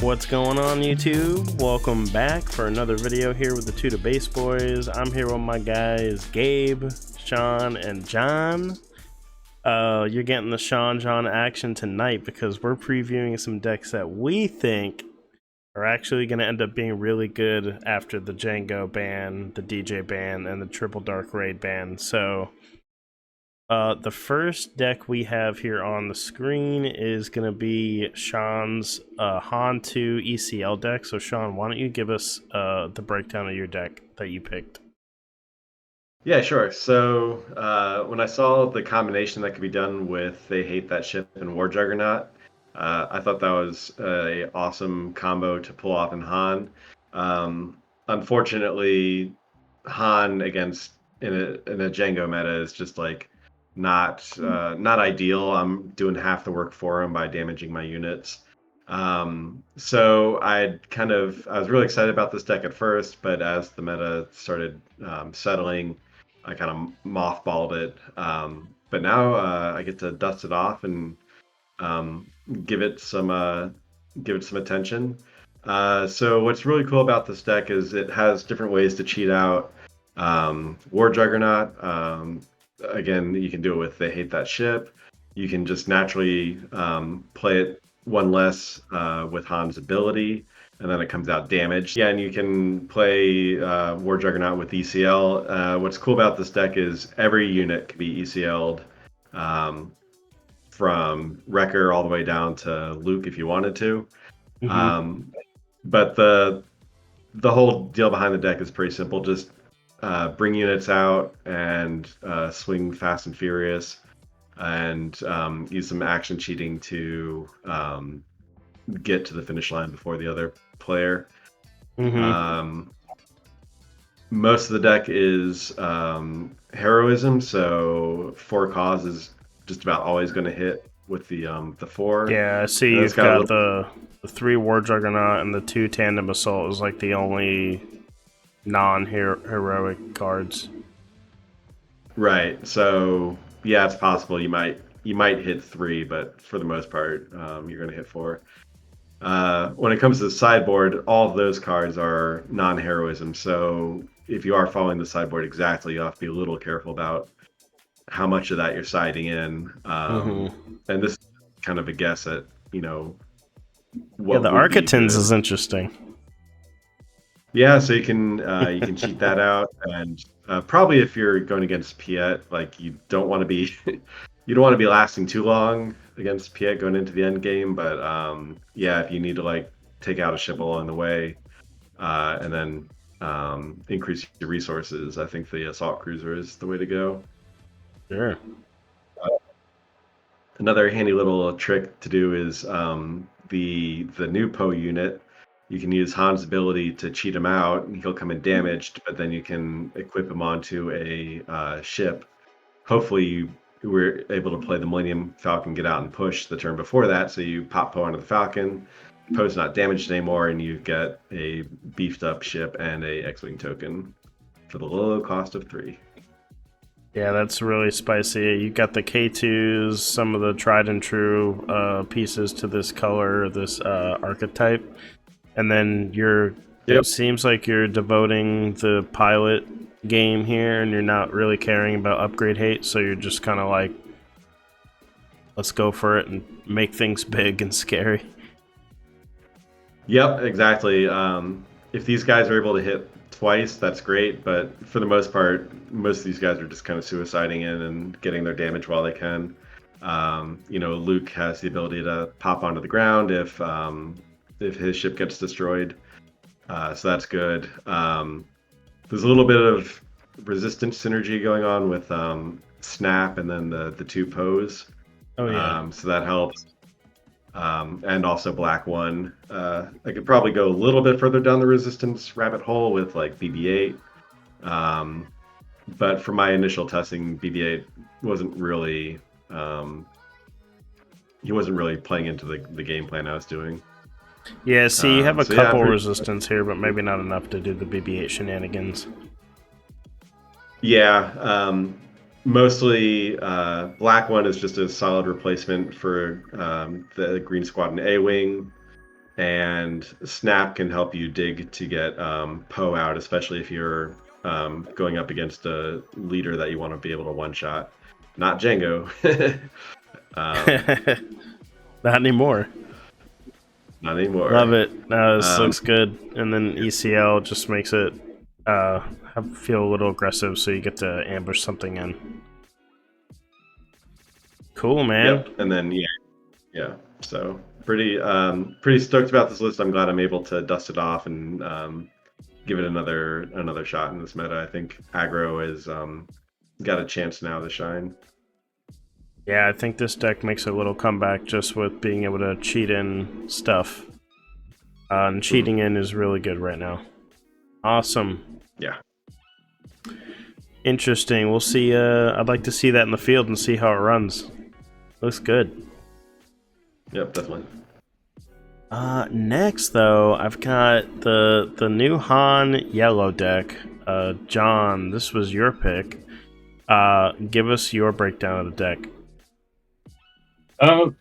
What's going on, YouTube? Welcome back for another video here with the Two to Base Boys. I'm here with my guys Gabe, Sean, and John. You're getting the John action tonight because we're previewing some decks that we think are actually going to end up being really good after the Django ban, the DJ ban, and the Triple Dark Raid ban. So the first deck we have here on the screen is going to be Sean's Han 2 ECL deck. So Sean, why don't you give us the breakdown of your deck that you picked? Yeah, sure. So when I saw the combination that could be done with They Hate That Ship and War Juggernaut, I thought that was a awesome combo to pull off in Han. Unfortunately, Han against in a Django meta is just like not ideal. I'm doing half the work for him by damaging my units. So I was really excited about this deck at first, but as the meta started settling, I kind of mothballed it. But now I get to dust it off and um, give it some attention. So what's really cool about this deck is it has different ways to cheat out War Juggernaut. Again, you can do it with They Hate That Ship. You can just naturally play it one less with Han's ability, and then it comes out damaged. Yeah, and you can play War Juggernaut with ECL. What's cool about this deck is every unit can be ECL'd from Wrecker all the way down to Luke if you wanted to. But the whole deal behind the deck is pretty simple. Just bring units out and swing fast and furious, and use some action cheating to get to the finish line before the other player. Most of the deck is heroism, so 4 cause is just about always going to hit with the 4. Yeah, I see you've got the 3 War Juggernaut and the 2 Tandem Assault is like the only non-heroic cards. Right. So yeah, it's possible you might hit 3, but for the most part, you're going to hit 4. When it comes to the sideboard, all of those cards are non-heroism. So if you are following the sideboard exactly, you have to be a little careful about how much of that you're siding in. And this is kind of a guess at, what the Architans is interesting. Yeah, so you can cheat that out, and probably if you're going against Piet, like you don't want to be you don't want to be lasting too long against Piet going into the end game. But yeah, if you need to like take out a ship along the way, and then increase your resources, I think the assault cruiser is the way to go. Sure. Another handy little trick to do is the new Poe unit. You can use Han's ability to cheat him out, and he'll come in damaged, but then you can equip him onto a ship. Hopefully, you were able to play the Millennium Falcon, get out and push the turn before that, so you pop Poe onto the Falcon. Poe's not damaged anymore, and you get a beefed up ship and a X-Wing token for the low cost of 3. Yeah, that's really spicy. You got the K2s, some of the tried and true pieces to this color, this archetype. And then it seems like you're devoting the pilot game here and you're not really caring about upgrade hate, so you're just kind of like, let's go for it and make things big and scary. Yep, exactly. If these guys are able to hit twice, that's great, but for the most part, most of these guys are just kind of suiciding in and getting their damage while they can. Luke has the ability to pop onto the ground if his ship gets destroyed, so that's good. There's a little bit of resistance synergy going on with Snap and then the 2 Poes. Oh yeah. So that helps. And also Black One. I could probably go a little bit further down the resistance rabbit hole with like BB-8. But for my initial testing, BB-8 wasn't really he wasn't really playing into the game plan I was doing. Yeah, see, you have a couple resistance here, but maybe not enough to do the BB-8 shenanigans. Yeah, mostly Black One is just a solid replacement for the Green Squadron A-Wing, and Snap can help you dig to get Poe out, especially if you're going up against a leader that you want to be able to one-shot. Not Django. Not anymore. Not anymore. Love it. No, this looks good. And then ECL just makes it feel a little aggressive, so you get to ambush something in. Cool, man. Yep. And then yeah. So pretty stoked about this list. I'm glad I'm able to dust it off and give it another shot in this meta. I think aggro is got a chance now to shine. Yeah, I think this deck makes a little comeback just with being able to cheat in stuff. And cheating in is really good right now. Awesome. Yeah. Interesting. We'll see. I'd like to see that in the field and see how it runs. Looks good. Yep, definitely. Next, though, I've got the new Han yellow deck. John, this was your pick. Give us your breakdown of the deck.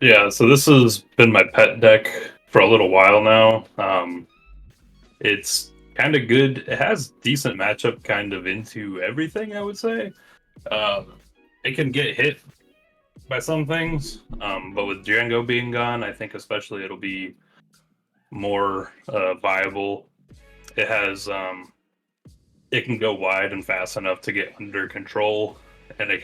Yeah, so this has been my pet deck for a little while now. It's kind of good. It has decent matchup kind of into everything, I would say. It can get hit by some things, but with Django being gone, I think especially it'll be more viable. It has it can go wide and fast enough to get under control, and it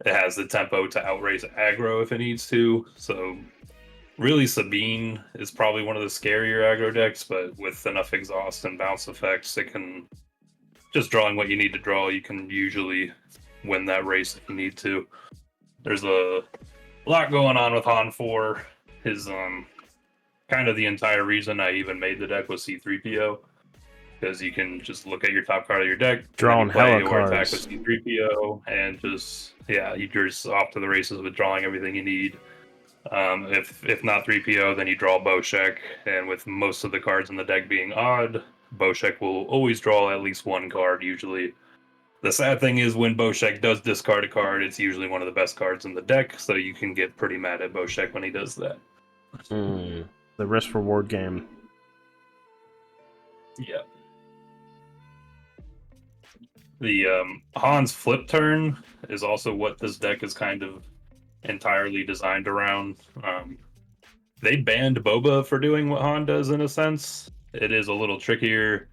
has the tempo to outrace aggro if it needs to. So really Sabine is probably one of the scarier aggro decks, but with enough exhaust and bounce effects, it can just drawing what you need to draw, you can usually win that race if you need to. There's a lot going on with Han 4. His kind of the entire reason I even made the deck was C3PO, because you can just look at your top card of your deck, drawing hella cards, attack with C3PO, and just you're just off to the races with drawing everything you need. If not 3PO, then you draw Boshek, and with most of the cards in the deck being odd, Boshek will always draw at least one card usually. The sad thing is when Boshek does discard a card, it's usually one of the best cards in the deck, so you can get pretty mad at Boshek when he does that. The risk-reward game. Yeah. The Han's flip turn is also what this deck is kind of entirely designed around. They banned Boba for doing what Han does in a sense. It is a little trickier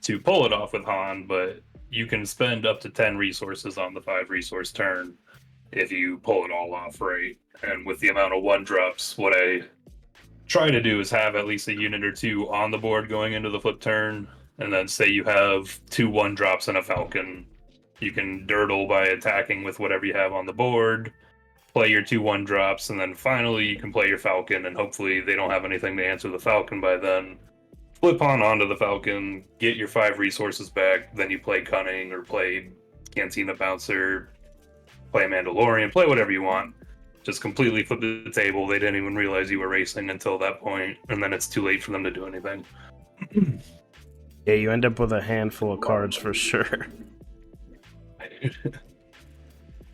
to pull it off with Han, but you can spend up to 10 resources on the 5 resource turn if you pull it all off right. And with the amount of 1-drops, what I try to do is have at least a unit or 2 on the board going into the flip turn. And then say you have 2 1-drops and a Falcon. You can dirtle by attacking with whatever you have on the board, play your 2 1-drops, and then finally you can play your Falcon, and hopefully they don't have anything to answer the Falcon by then. Flip on onto the Falcon, get your 5 resources back, then you play Cunning or play Cantina Bouncer, play Mandalorian, play whatever you want. Just completely flip the table. They didn't even realize you were racing until that point, and then it's too late for them to do anything. Yeah, you end up with a handful of cards for sure.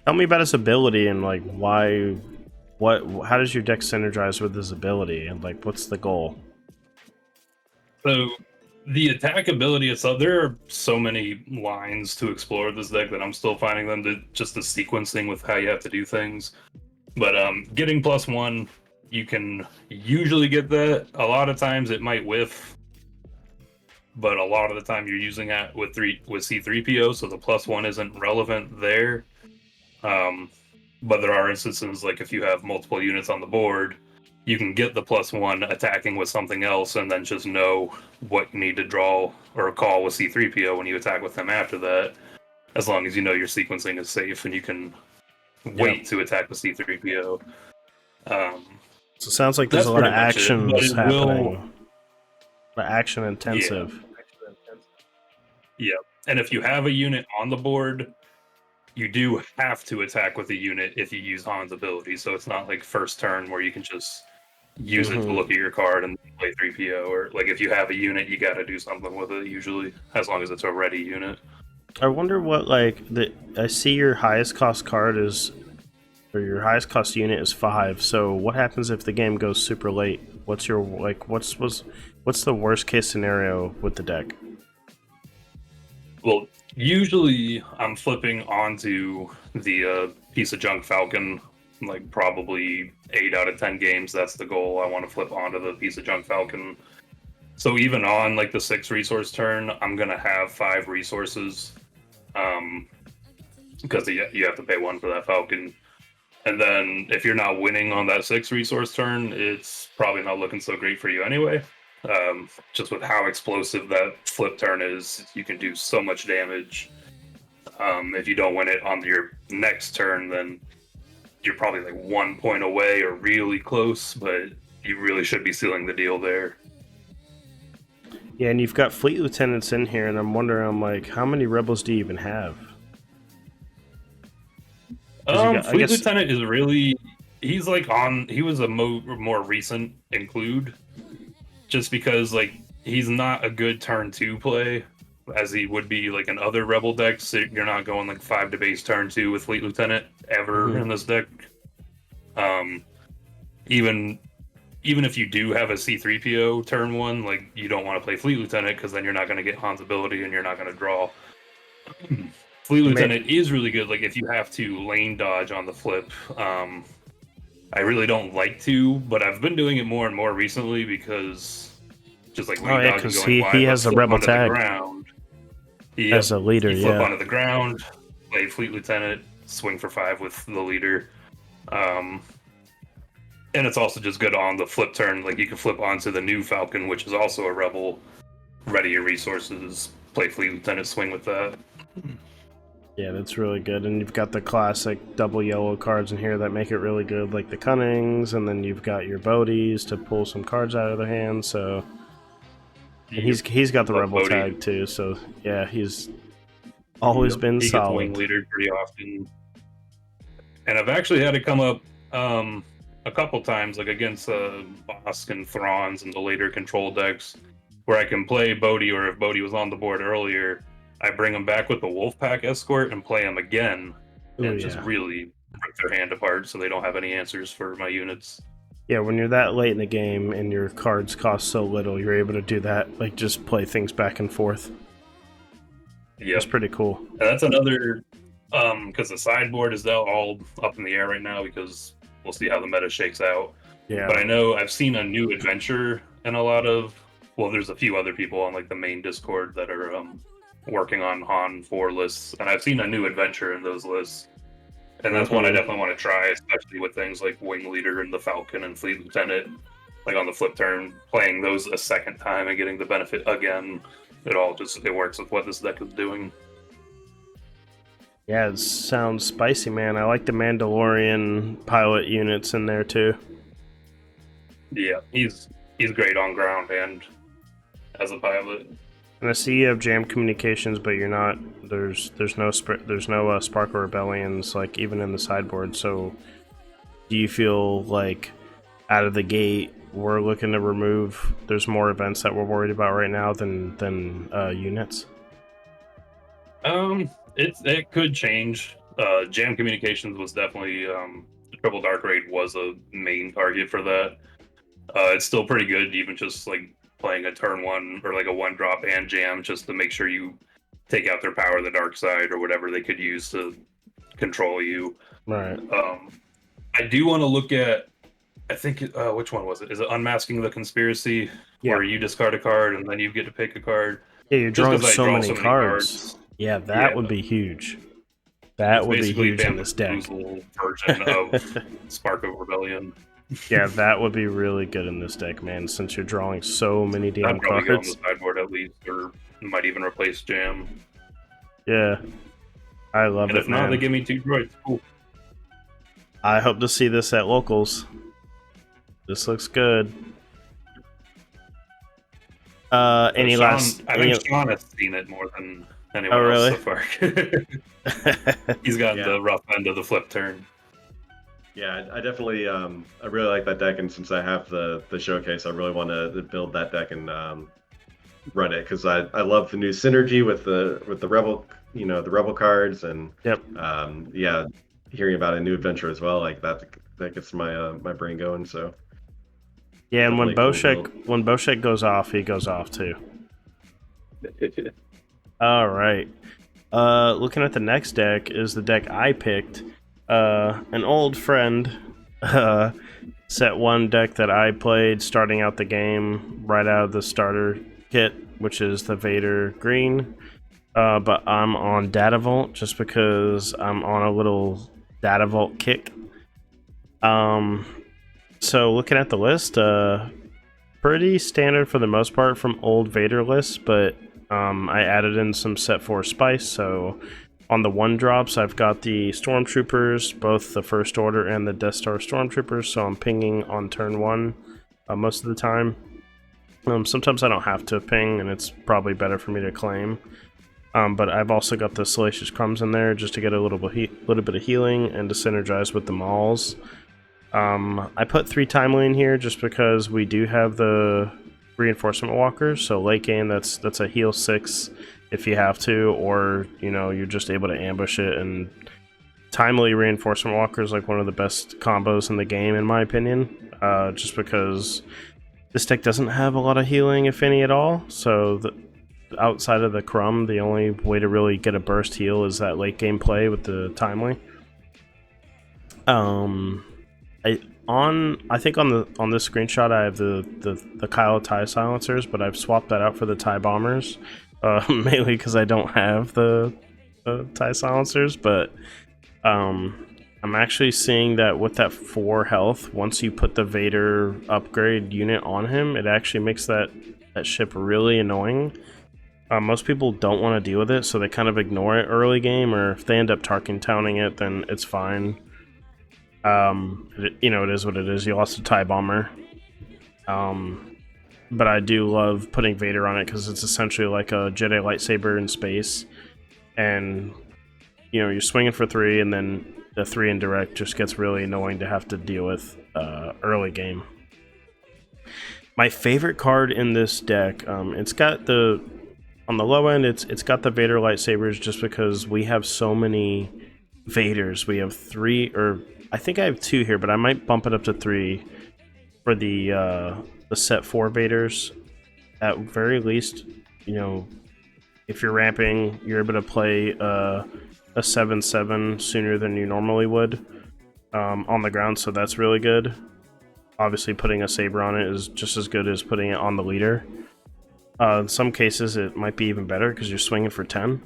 Tell me about his ability and like how does your deck synergize with his ability and like what's the goal? So the attack ability itself, there are so many lines to explore this deck that I'm still finding them to just the sequencing with how you have to do things. But getting +1, you can usually get that. A lot of times it might whiff, but a lot of the time you're using that with C3PO, so the +1 isn't relevant there. But there are instances like if you have multiple units on the board, you can get the +1 attacking with something else and then just know what you need to draw or call with C3PO when you attack with them after that, as long as you know your sequencing is safe and you can wait to attack with C3PO. So it sounds like there's a lot of actions happening. Action intensive. Yeah. And if you have a unit on the board, you do have to attack with a unit if you use Han's ability. So it's not like first turn where you can just use it to look at your card and play 3PO. Or like if you have a unit, you got to do something with it usually, as long as it's a ready unit. I wonder what I see your highest cost card is, or your highest cost unit is 5. So what happens if the game goes super late? What's your what's the worst case scenario with the deck? Well, usually I'm flipping onto the piece of junk Falcon. Like probably 8 out of 10 games, that's the goal. I want to flip onto the piece of junk Falcon. So even on like the 6 resource turn, I'm gonna have 5 resources, because you have to pay 1 for that Falcon. And then if you're not winning on that 6 resource turn, it's probably not looking so great for you anyway. Just with how explosive that flip turn is, you can do so much damage. If you don't win it on your next turn, then you're probably like 1 point away or really close, but you really should be sealing the deal there. Yeah, and you've got fleet lieutenants in here, and I'm wondering, I'm like, how many rebels do you even have? Fleet Lieutenant is really, he's like he was a more recent include, just because like he's not a good turn 2 play as he would be like in other rebel decks. So you're not going like 5 to base turn 2 with Fleet Lieutenant ever in this deck. Even if you do have a C3PO turn 1, like you don't want to play Fleet Lieutenant because then you're not going to get Han's ability and you're not going to draw. Fleet Lieutenant is really good, like if you have to lane dodge on the flip. I really don't like to, but I've been doing it more and more recently because just like lane dodge and going wide, he has a rebel tag. As a leader, you flip onto the ground, play Fleet Lieutenant, swing for 5 with the leader. And it's also just good on the flip turn. Like you can flip onto the new Falcon, which is also a rebel, ready your resources, play Fleet Lieutenant, swing with that. Yeah, that's really good. And you've got the classic double yellow cards in here that make it really good, like the Cunnings, and then you've got your Bodies to pull some cards out of their hands. So and he's got the rebel tag too. So yeah, he's always been solid. He gets wing leader pretty often, and I've actually had it come up a couple times, like against Bosk and Thrawns and the later control decks, where I can play Bodhi, or if Bodhi was on the board earlier, I bring them back with the Wolfpack Escort and play them again, and just really rip their hand apart so they don't have any answers for my units. Yeah, when you're that late in the game and your cards cost so little, you're able to do that, like just play things back and forth. Yeah, it's pretty cool. And that's another, because the sideboard is all up in the air right now because we'll see how the meta shakes out. Yeah. But I know I've seen a new adventure in a lot of, well, there's a few other people on like the main Discord that are working on Han 4 lists, and I've seen a new adventure in those lists. And that's one I definitely want to try, especially with things like Wing Leader and the Falcon and Fleet Lieutenant. Like on the flip turn, playing those a second time and getting the benefit again. It works with what this deck is doing. Yeah, it sounds spicy, man. I like the Mandalorian pilot units in there too. Yeah, he's great on ground and as a pilot. And I see you have Jam Communications, but you're not. There's no Sparkle Rebellions, like even in the sideboard. So, do you feel like out of the gate we're looking to remove? There's more events that we're worried about right now than units. It could change. Jam Communications was definitely Triple Dark Raid was a main target for that. It's still pretty good, even just like playing a turn 1 or like a 1-drop and jam, just to make sure you take out their power, the dark side, or whatever they could use to control you. Right. I do want to look at, I think, which one was it? Is it Unmasking the Conspiracy, where you discard a card and then you get to pick a card? Yeah, you're drawing so many cards. Yeah, that would be huge. That would be huge in this deck. Version of Spark of Rebellion. Yeah, that would be really good in this deck, man, since you're drawing so many damn cards. I'd probably go on the sideboard at least, or might even replace Jam. Yeah, I love it, and if not, they give me 2 droids. Cool. I hope to see this at locals. This looks good. I think Sean has seen it more than anyone else so far. He's got the rough end of the flip turn. Yeah, I definitely I really like that deck, and since I have the showcase, I really want to build that deck and run it because I love the new synergy with the rebel, the rebel cards, and hearing about a new adventure as well, like that gets my my brain going. So Yeah, and Definitely cool build. When Boshek goes off, he goes off too. All right. Looking at the next deck is the deck I picked. An old friend, set one deck that I played starting out the game right out of the starter kit, which is the Vader green. But I'm on Data Vault just because I'm on a little Data Vault kick. So looking at the list, pretty standard for the most part from old Vader lists, but I added in some set 4 spice. So on the 1-drops, I've got the Stormtroopers, both the First Order and the Death Star Stormtroopers, so I'm pinging on turn 1 most of the time. Sometimes I don't have to ping, and it's probably better for me to claim. But I've also got the Salacious Crumbs in there just to get a little bit of healing and to synergize with the Mauls. I put 3 Timely in here just because we do have the Reinforcement Walkers, so late game that's a heal 6 if you have to, or you're just able to ambush it. And Timely Reinforcement Walker is like one of the best combos in the game in my opinion, just because this deck doesn't have a lot of healing, if any at all. So outside of the Crumb, the only way to really get a burst heal is that late game play with the Timely. I think on this screenshot I have the Kylo TIE silencers, but I've swapped that out for the TIE bombers, mainly because I don't have the TIE silencers. But I'm actually seeing that with that 4 health, once you put the Vader upgrade unit on him, it actually makes that ship really annoying. Most people don't want to deal with it, so they kind of ignore it early game, or if they end up Tarkin Towning it, then it's fine. It is what it is. You lost a TIE bomber. But I do love putting Vader on it because it's essentially like a Jedi lightsaber in space. And, you're swinging for 3, and then the 3 indirect just gets really annoying to have to deal with early game. My favorite card in this deck, it's got on the low end, it's got the Vader lightsabers just because we have so many Vaders. We have 3, or I think I have 2 here, but I might bump it up to 3 for the set 4 Vaders. At very least, if you're ramping, you're able to play a 7/7 sooner than you normally would on the ground, so that's really good. Obviously, putting a saber on it is just as good as putting it on the leader. In some cases, it might be even better because you're swinging for 10.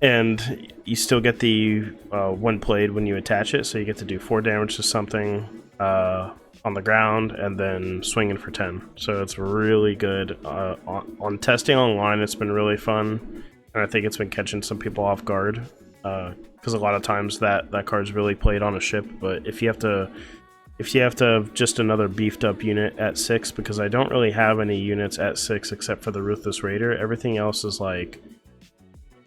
And you still get the one played when you attach it, so you get to do 4 damage to something on the ground and then swinging for 10. So it's really good. On testing online, it's been really fun, and I think it's been catching some people off guard because a lot of times that card's really played on a ship. But if you have to have just another beefed up unit at 6, because I don't really have any units at 6 except for the Ruthless Raider, everything else is like,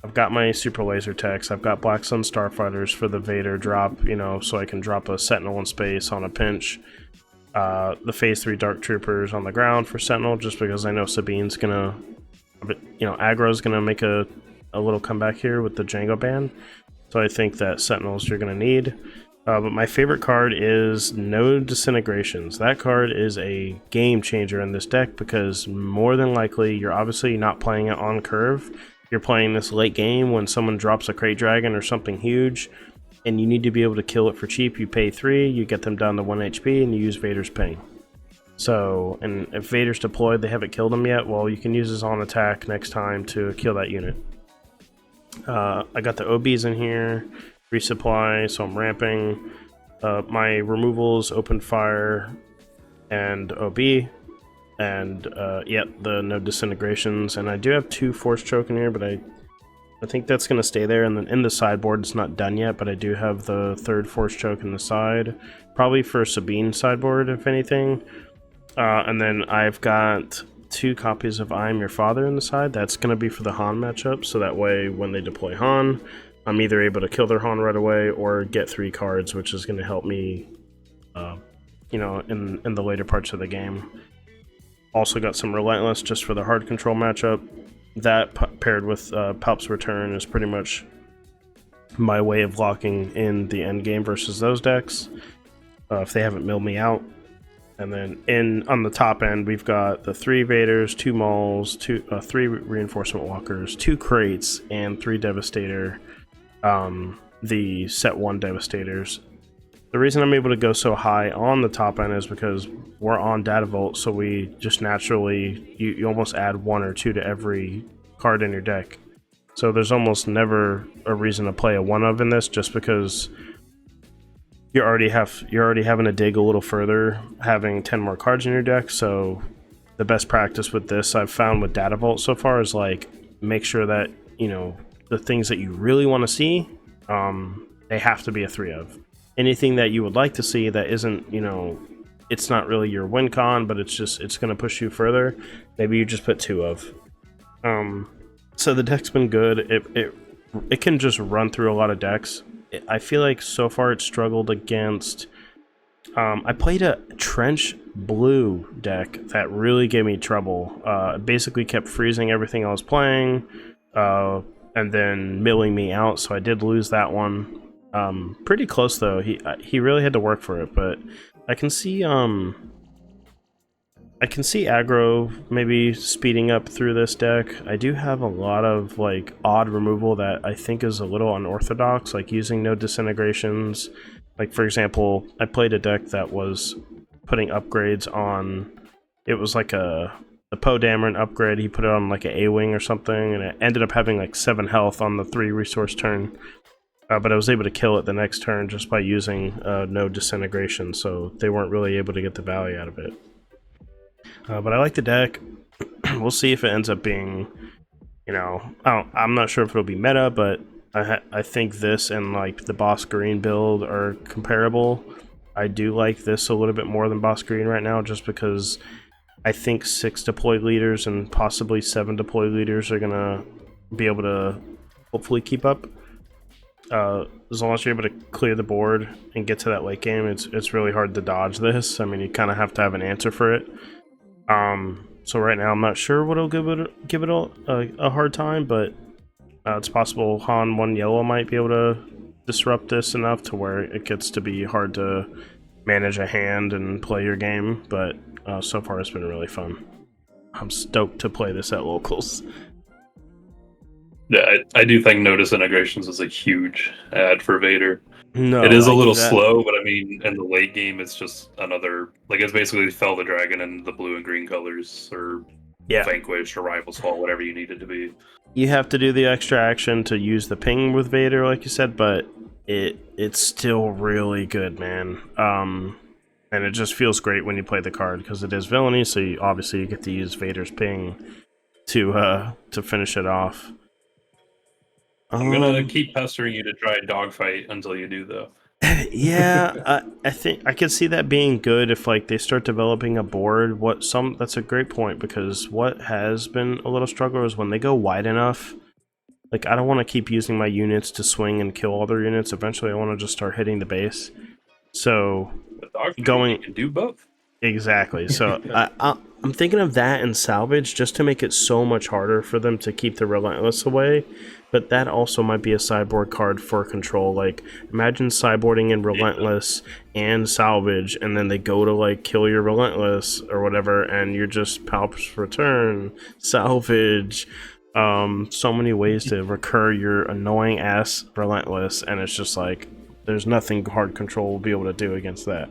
I've got my Super Laser Techs, I've got Black Sun Starfighters for the Vader drop, so I can drop a Sentinel in space on a pinch. The Phase 3 Dark Troopers on the ground for Sentinel, just because I know Sabine's gonna, aggro's gonna make a little comeback here with the Jango ban. So I think that Sentinels you're gonna need. But my favorite card is No Disintegrations. That card is a game changer in this deck because more than likely you're obviously not playing it on curve. You're playing this late game when someone drops a Crate Dragon or something huge, and you need to be able to kill it for cheap. You pay 3, you get them down to 1 HP, and you use Vader's Ping. So, and if Vader's deployed, they haven't killed him yet, well, you can use his on attack next time to kill that unit. I got the OBs in here, resupply, so I'm ramping. My removals, Open Fire, and OB. And the No Disintegrations, and I do have 2 Force Choke in here, but I think that's going to stay there. And then in the sideboard, it's not done yet, but I do have the 3rd Force Choke in the side, probably for Sabine sideboard, if anything. And then I've got 2 copies of I Am Your Father in the side. That's going to be for the Han matchup, so that way when they deploy Han, I'm either able to kill their Han right away or get 3 cards, which is going to help me, in the later parts of the game. Also got some Relentless just for the hard control matchup. That paired with Palp's Return is pretty much my way of locking in the end game versus those decks if they haven't milled me out. And then on the top end, we've got the 3 Vaders, 2 Mauls, 3 Reinforcement Walkers, 2 Crates, and 3 Devastator. The set 1 Devastators. The reason I'm able to go so high on the top end is because we're on Data Vault, so we just naturally, you almost add 1 or 2 to every card in your deck. So there's almost never a reason to play a 1-of in this, just because you're already having to dig a little further, having 10 more cards in your deck. So the best practice with this I've found with Data Vault so far is like, make sure that, you know, the things that you really want to see, they have to be a 3-of. Anything that you would like to see that isn't, you know, it's not really your win con, but it's going to push you further, maybe you just put 2-of. So the deck's been good. It can just run through a lot of decks. I feel like so far it's struggled against... I played a Trench Blue deck that really gave me trouble. It basically kept freezing everything I was playing, and then milling me out, so I did lose that one. Pretty close though. He really had to work for it, but I can see aggro maybe speeding up through this deck. I do have a lot of like odd removal that I think is a little unorthodox, like using no disintegrations. Like for example, I played a deck that was putting upgrades on. It was like the Poe Dameron upgrade. He put it on like an A-wing or something, and it ended up having like 7 health on the 3 resource turn. But I was able to kill it the next turn just by using no disintegration, so they weren't really able to get the value out of it. But I like the deck. We'll see if it ends up being, you know, I'm not sure if it'll be meta, but I think this and like the Boss Green build are comparable. I do like this a little bit more than Boss Green right now, just because I think 6 deployed leaders and possibly 7 deployed leaders are gonna be able to hopefully keep up. As long as you're able to clear the board and get to that late game, it's really hard to dodge this. I mean, you kind of have to have an answer for it. So right now I'm not sure what'll give it a hard time, but it's possible Han 1 yellow might be able to disrupt this enough to where it gets to be hard to manage a hand and play your game. But so far it's been really fun. I'm stoked to play this at locals. Yeah, I do think no disintegrations is a huge add for Vader. No, it is a like little that. slow, but I mean, in the late game, it's just another, like, it's basically Fell the Dragon in the blue and green colors, or Vanquish or Rival's Fall, whatever you need it to be. You have to do the extra action to use the ping with Vader, like you said, but it's still really good, man. And it just feels great when you play the card, because it is villainy, so obviously you get to use Vader's ping to finish it off. I'm gonna keep pestering you to try a dogfight until you do, though. Yeah, I think I could see that being good if like they start developing a board. That's a great point, because what has been a little struggle is when they go wide enough. Like, I don't want to keep using my units to swing and kill other units. Eventually, I want to just start hitting the base. So you can do both. Exactly. So I'm thinking of that and salvage, just to make it so much harder for them to keep the relentless away. But that also might be a sideboard card for control. Like, imagine sideboarding in relentless and salvage, and then they go to like kill your relentless or whatever, and you're just palps return, salvage. So many ways to recur your annoying ass relentless, and it's just like there's nothing hard control will be able to do against that.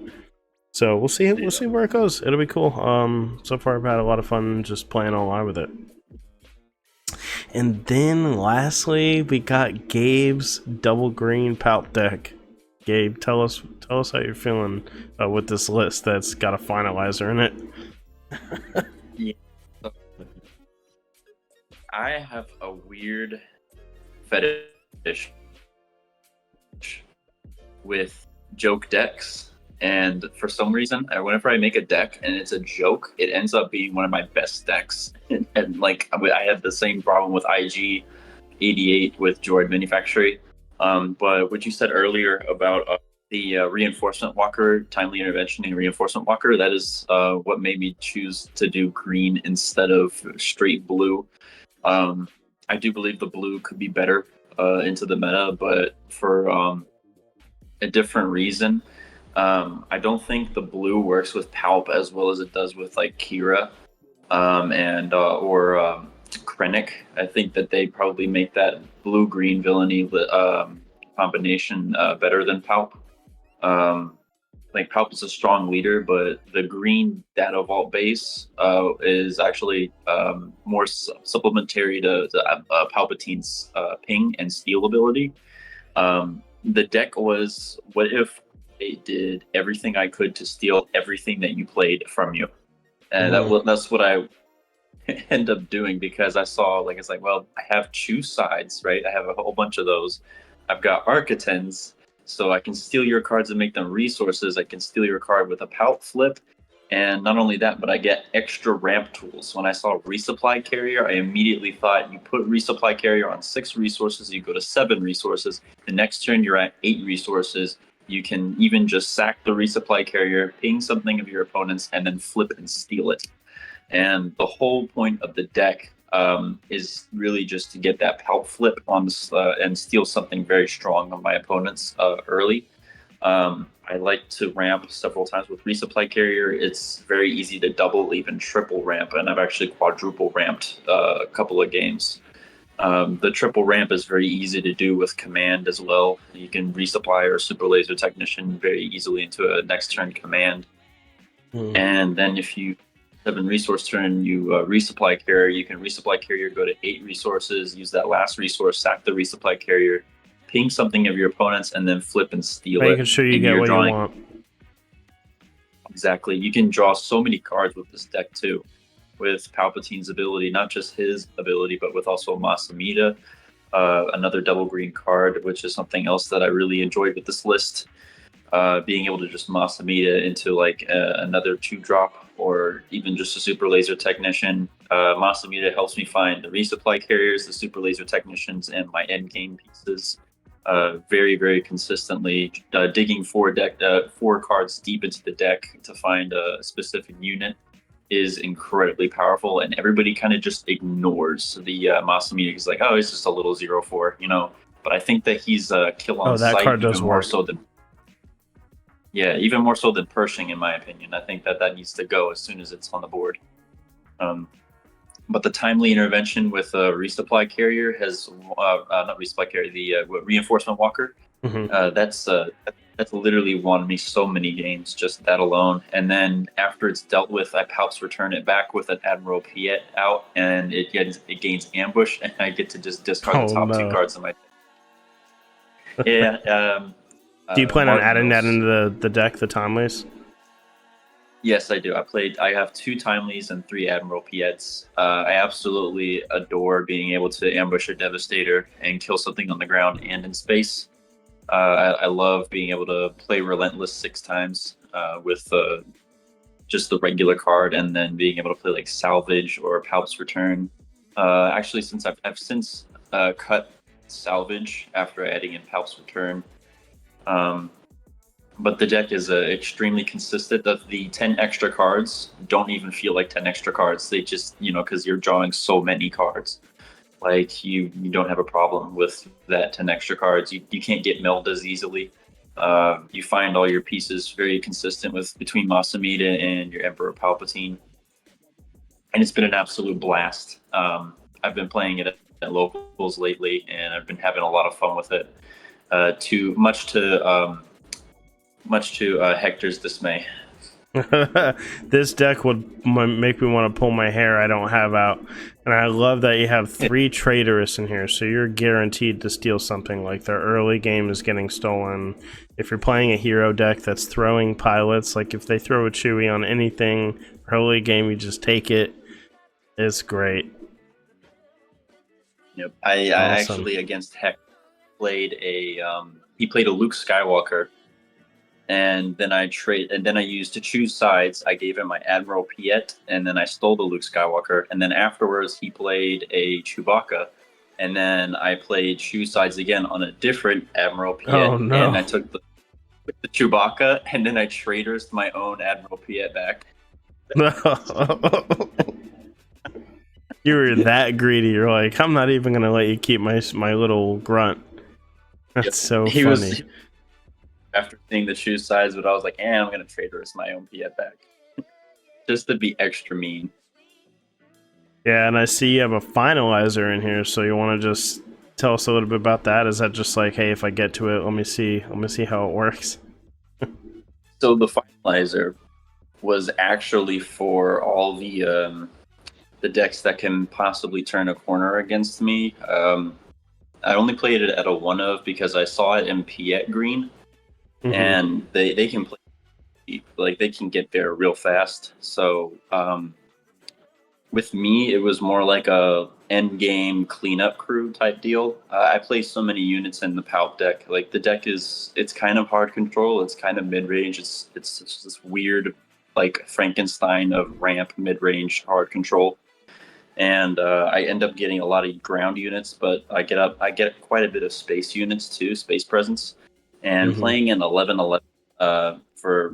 So we'll see where it goes. It'll be cool. So far I've had a lot of fun just playing online with it. And then lastly, we got Gabe's double green palp deck. Gabe, tell us how you're feeling with this list that's got a finalizer in it. Yeah. I have a weird fetish with joke decks, and for some reason, whenever I make a deck and it's a joke, it ends up being one of my best decks. And like, I had the same problem with IG 88 with Droid Manufactory. But what you said earlier about the Reinforcement Walker, Timely Intervention and Reinforcement Walker, that is what made me choose to do green instead of straight blue. I do believe the blue could be better into the meta, but for a different reason. I don't think the blue works with Palp as well as it does with like Kira and or Krennic. I think that they probably make that blue-green villainy combination better than Palp. Like Palp is a strong leader, but the green data vault base is actually more supplementary to Palpatine's ping and steal ability. The deck was, what if I did everything I could to steal everything that you played from you? And that's what I end up doing, because I saw, like, it's like, well, I have choose sides, right? I have a whole bunch of those. I've got Architens, so I can steal your cards and make them resources. I can steal your card with a Palp flip. And not only that, but I get extra ramp tools. When I saw Resupply Carrier, I immediately thought, you put Resupply Carrier on 6 resources, you go to 7 resources. The next turn, you're at 8 resources. You can even just sack the Resupply Carrier, ping something of your opponents, and then flip and steal it. And the whole point of the deck is really just to get that Palp flip on this, and steal something very strong on my opponents early. I like to ramp several times with Resupply Carrier. It's very easy to double, even triple ramp, and I've actually quadruple ramped a couple of games. The triple ramp is very easy to do with command as well. You can resupply or super laser technician very easily into a next turn command. And then if you have a resource turn, you resupply carrier. You can resupply carrier, go to 8 resources, use that last resource, sack the resupply carrier, ping something of your opponents, and then flip and steal it. Making sure you get what you want. Exactly. You can draw so many cards with this deck too, with Palpatine's ability, not just his ability, but with also Masamita, another double green card, which is something else that I really enjoyed with this list. Being able to just Masamita into like another 2-drop, or even just a super laser technician. Masamita helps me find the resupply carriers, the super laser technicians, and my end game pieces very, very consistently. Digging 4 cards deep into the deck to find a specific unit is incredibly powerful, and everybody kind of just ignores the Masamita. He's like, oh, it's just a little 0/4, you know. But I think that he's kill on sight card does even more work. so than. Yeah, even more so than Pershing, in my opinion. I think that needs to go as soon as it's on the board. But the timely intervention with Resupply Carrier has, not Resupply Carrier, the Reinforcement Walker. That's literally won me so many games, just that alone. And then after it's dealt with, I Palps return it back with an Admiral Piet out, and it gains Ambush, and I get to just discard the top 2 cards in my deck. Yeah. Do you plan on adding that into the deck, the timelies? Yes, I do. I have 2 timelies and 3 Admiral Piets. I absolutely adore being able to ambush a Devastator and kill something on the ground and in space. I love being able to play Relentless 6 times with just the regular card, and then being able to play like Salvage or Palps Return. Actually, since I've since cut Salvage after adding in Palps Return. But the deck is extremely consistent. The 10 extra cards don't even feel like 10 extra cards. They just, because you're drawing so many cards. Like, you don't have a problem with that 10 extra cards. You can't get milled as easily. You find all your pieces very consistent between Masamita and your Emperor Palpatine. And it's been an absolute blast. I've been playing it at locals lately, and I've been having a lot of fun with it. Much to Hector's dismay. This deck would make me want to pull my hair I don't have out. And I love that you have 3 traitorous in here, so you're guaranteed to steal something. Like, their early game is getting stolen. If you're playing a hero deck that's throwing pilots, like if they throw a Chewie on anything early game, you just take it. It's great. Yep. I actually, against Hector, played a Luke Skywalker. And then I used to choose sides. I gave him my Admiral Piet, and then I stole the Luke Skywalker. And then afterwards, he played a Chewbacca, and then I played choose sides again on a different Admiral Piet. Oh, no. And I took the Chewbacca, and then I traitors my own Admiral Piet back. You were that greedy. You're like, I'm not even gonna let you keep my little grunt. That's so funny. after seeing the shoe size, but I was like, I'm gonna trade the rest of my own Piet back just to be extra mean. Yeah, and I see you have a finalizer in here, so you want to just tell us a little bit about that? Is that just like, hey, if I get to it, let me see how it works? So the finalizer was actually for all the decks that can possibly turn a corner against me. I only played it at a 1-of because I saw it in Piet green, and they can play like they can get there real fast. So with me, it was more like a end game cleanup crew type deal. I play so many units in the Palp deck. Like the deck it's kind of hard control. It's kind of mid range. It's just this weird like Frankenstein of ramp mid range hard control. And I end up getting a lot of ground units, but I get quite a bit of space units too, space presence. And playing in 11-11 for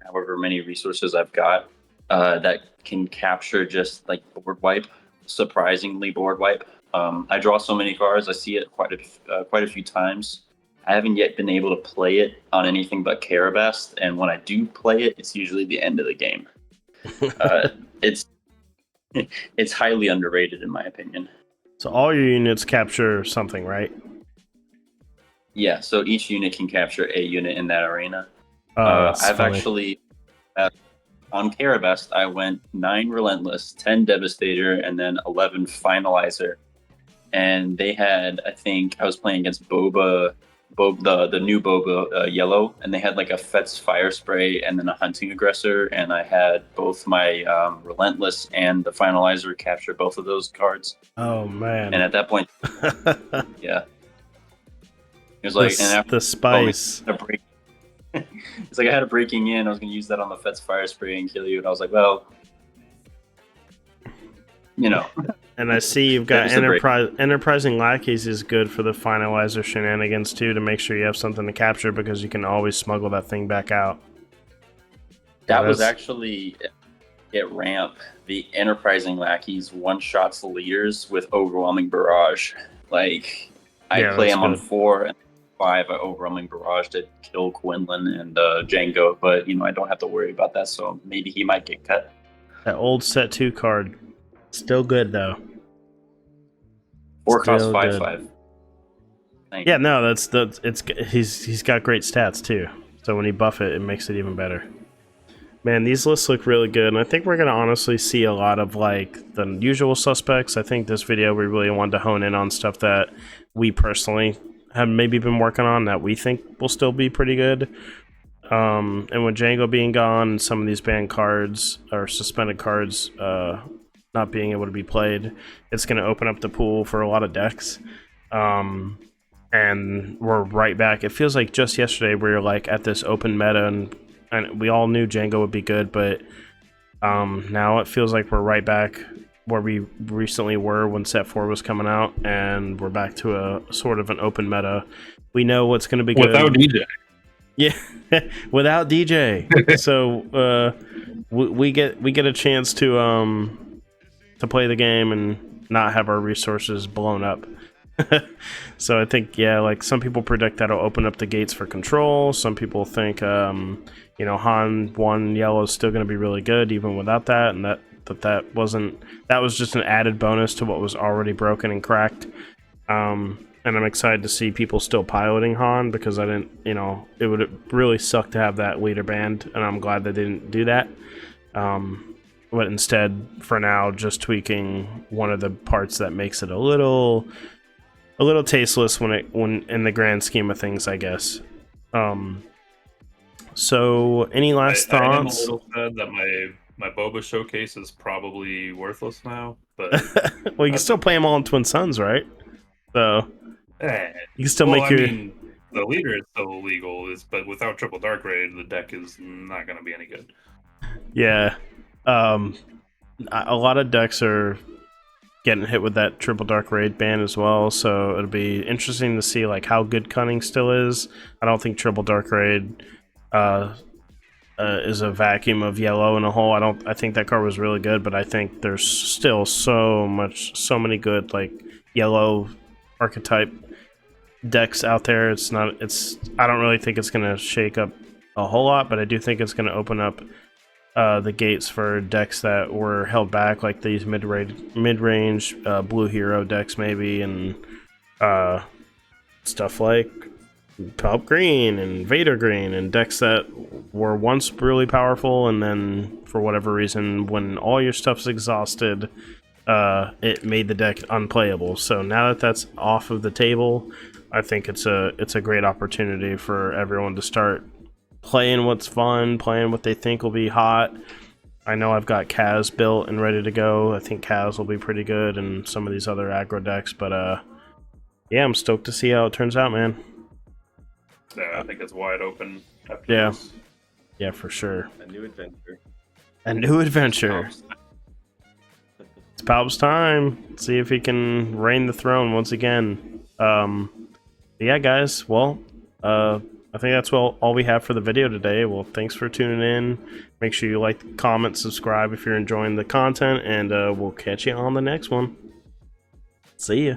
however many resources I've got that can capture just like board wipe, surprisingly board wipe. I draw so many cards, I see it quite a few times. I haven't yet been able to play it on anything but Carabast, and when I do play it, it's usually the end of the game. It's highly underrated in my opinion. So all your units capture something, right? Yeah, so each unit can capture a unit in that arena. I've actually on Carabast, I went 9 Relentless, 10 Devastator, and then 11 Finalizer. And they had, I think, I was playing against Boba, the new Boba Yellow, and they had like a Fet's Fire Spray and then a Hunting Aggressor, and I had both my Relentless and the Finalizer capture both of those cards. Oh man! And at that point, yeah, it was like the spice. It's like I had a breaking in. I was going to use that on the Fet's Fire Spray and kill you, and I was like, well, And I see you've got Enterprising Lackeys is good for the Finalizer shenanigans too, to make sure you have something to capture, because you can always smuggle that thing back out. That was actually at ramp. The Enterprising Lackeys one-shots the leaders with Overwhelming Barrage. Like, I play them on 4 and 5. I Overwhelming Barrage to kill Quinlan and Jango, but I don't have to worry about that, so maybe he might get cut. That old set 2 card. Still good though. 4 cost 5/5. Yeah, no, he's got great stats too. So when you buff it, it makes it even better. Man, these lists look really good, and I think we're gonna honestly see a lot of like the usual suspects. I think this video we really wanted to hone in on stuff that we personally have maybe been working on that we think will still be pretty good. And with Jango being gone, and some of these banned cards or suspended cards not being able to be played, it's going to open up the pool for a lot of decks. And we're right back. It feels like just yesterday we were like at this open meta, and we all knew Jango would be good, but now it feels like we're right back where we recently were when set 4 was coming out, and we're back to a sort of an open meta. We know what's going to be good. Without DJ. Yeah, without DJ. So we get a chance to play the game and not have our resources blown up. So I think, yeah, like some people predict that'll open up the gates for control. Some people think, Han 1 yellow is still going to be really good even without that, and that was just an added bonus to what was already broken and cracked. And I'm excited to see people still piloting Han, because I didn't, it would really suck to have that leader banned, and I'm glad they didn't do that. But instead, for now, just tweaking one of the parts that makes it a little tasteless when in the grand scheme of things, I guess. So any last thoughts? I am a little sad that my Boba showcase is probably worthless now, but well, you can still play them all in Twin Suns, right? So you can still make your. I mean, the leader is still illegal, but without Triple Dark Raid, the deck is not going to be any good. Yeah. A lot of decks are getting hit with that Triple Dark Raid ban as well, so it'll be interesting to see like how good Cunning still is. I don't think Triple Dark Raid is a vacuum of yellow in a hole. I think that card was really good, but I think there's still so many good like yellow archetype decks out there. It's not. It's. I don't really think it's gonna shake up a whole lot, but I do think it's gonna open up the gates for decks that were held back, like these mid-range blue hero decks, maybe, and stuff like Pulp Green and Vader Green, and decks that were once really powerful, and then for whatever reason, when all your stuff's exhausted, it made the deck unplayable. So now that that's off of the table, I think it's a great opportunity for everyone to start playing what's fun, playing what they think will be hot. I know I've got Kaz built and ready to go. I think Kaz will be pretty good, and some of these other aggro decks, but yeah, I'm stoked to see how it turns out, man. Yeah, I think it's wide open after Yeah. this. Yeah, for sure. A new adventure. A new adventure. It's Palp's time. Let's see if he can reign the throne once again. Yeah, guys. Well, I think that's all we have for the video today. Well, thanks for tuning in. Make sure you like, comment, subscribe if you're enjoying the content, and we'll catch you on the next one. See ya.